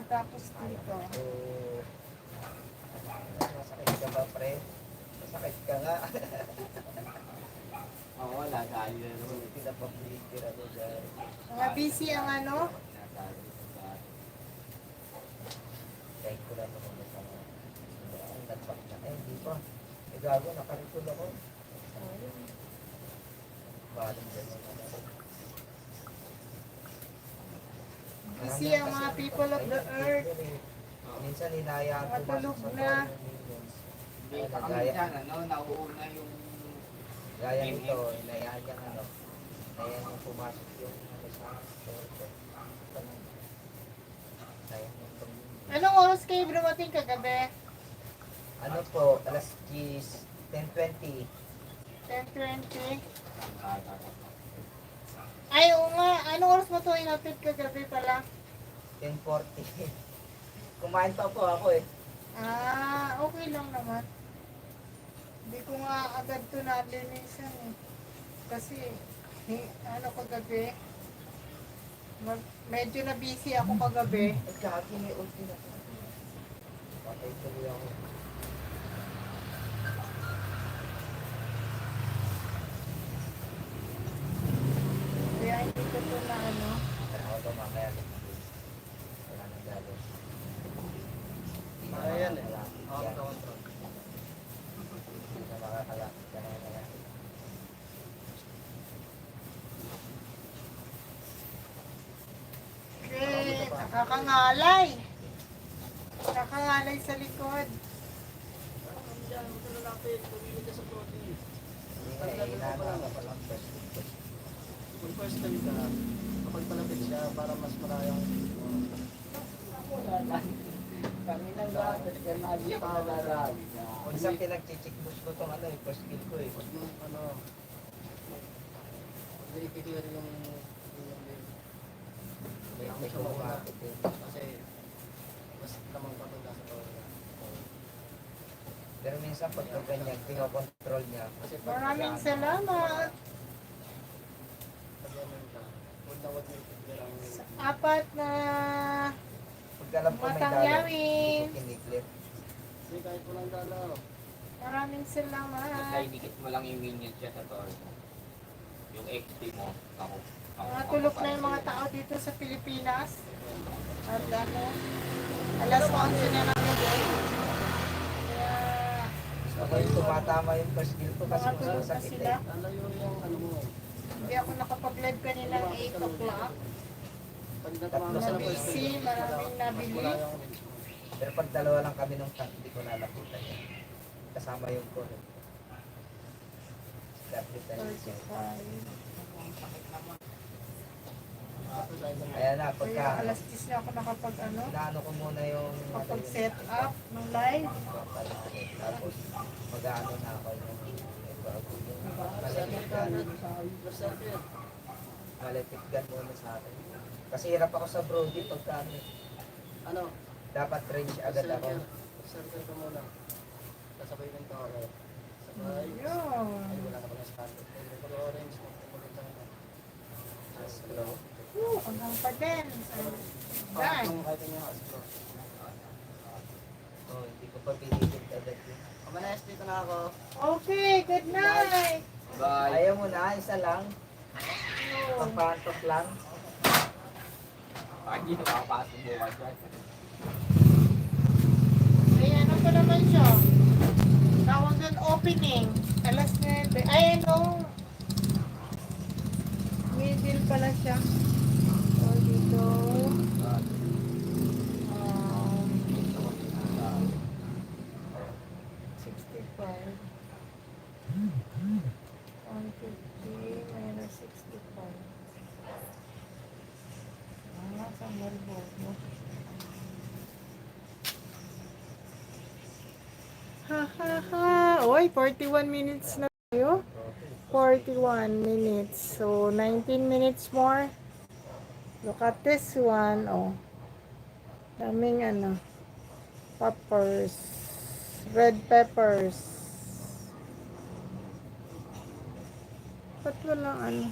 Tapos dito. So, masakit ka ba, pre? Masakit ka nga. Oo, wala. Dahil na naman. Pinapaplikir ako dyan. Mga busy ang ano. Thank ko lang naman masama. Ang nagpak na. Eh, hindi pa. Eh, gago, nakarikod ako. Baling dyan naman. Busy ang mga people of the earth. Minsan hinayaan ko Matulog masok sa na. toilet millions. May kami dyan, ano, nauuna yung... Gaya nito, hinayaan niyang ano. Hinayaan niyang pumasok yung ano sa toilet. Hinayaan niyang tumingin. Anong oras kayo dumating kagabi? Ano po, alas 10, 10:20. 10:20? Ay, oo nga. Anong oras mo ito inatid kagabi pala? 10:40. Kumain pa po ako eh. Ah, okay lang naman. Hindi ko nga agad ito nalinisan eh. Kasi, ano kagabi, medyo na busy ako kagabi. Nagkaki may ulti na. Patay tuloy ako. Kaya hindi ko ito na ano. Pero ako ito mamaya lumabas. Wala nang gagawin. Ayan eh. Ako ito control. Hindi na makakalapit ka na yan. Okay, nakakangalay. Nakakangalay sa likod. Hindi nga eh, inaano ka lang first. Kung first time ka, kapag palapit siya, para mas malayang... Kami nang gatas ka na agitawaran. Isang pinag-check-boost ko itong ano, yung first skill ko eh. Pag yung ano... Hindi i-clear yung... May kumapit eh. Kasi... Mas tamang patunda sa tawag. Pero minsan pagka ganyan, pinokontrol niya. Kasi pag... Maraming salamat. Pag ganun ka, huwag na huwag yung i-clear ang... Apat na Pagka alam ko may matang dalaw, yamin. kiniklip. Hindi kahit walang dalaw. Maraming salamat. Basta idikit mo lang yung minion siya sa door mo. Yung XP mo, ako. Mga tulog na yung mga tao dito sa Pilipinas. At ano, alas 11 na ng gabi. Kaya, Ako yung tumatama yung first skill ko kasi Mga tulog na masakit sila. eh. Lalayo yung ano mo. hindi ako nakapag-live kanina 8 o'clock. Pag natamama sa labas, Busy, maraming nabili. wala yung... Pero pag dalawa lang kami nung tank, hindi ko nalapitan yan. Kasama yung core. Lapitan yun siya. 35. Ayan na, Kaya pagka alas 10 na ako nakapag ano, inaano ko muna yung kapag set up ng live. tapos mag-ano na ako yung malepit gun. Malepit gun muna sa akin. Kasi hirap ako sa Brody pagka ano, Ano? dapat range agad ako. Circle ka muna. Kasabay ng tao. Sabay. Ay, Yun. wala na pala standard. Pero orange mo. Kulit lang na. Hello? Hanggang pa din. Kahit Done. yung kahit yung astro. Oh, hindi ko pa pinilit agad yun. Kamanes, dito na ako. Okay, good night. Bye! Ayaw mo na, isa lang. Oh. Pampantok lang. Hindi na makapasok bukas yan. Ay, ano pa naman siya? Tawag doon opening. Alas 9. Ay, ano? Middle pala siya. So, dito. Um, 65. 150 minus 65. Sa Melbourne. Ha ha ha. Oy, 41 minutes na tayo. 41 minutes. So, 19 minutes more. Look at this one. Oh. Daming ano. Peppers. Red peppers. Ba't walang ano?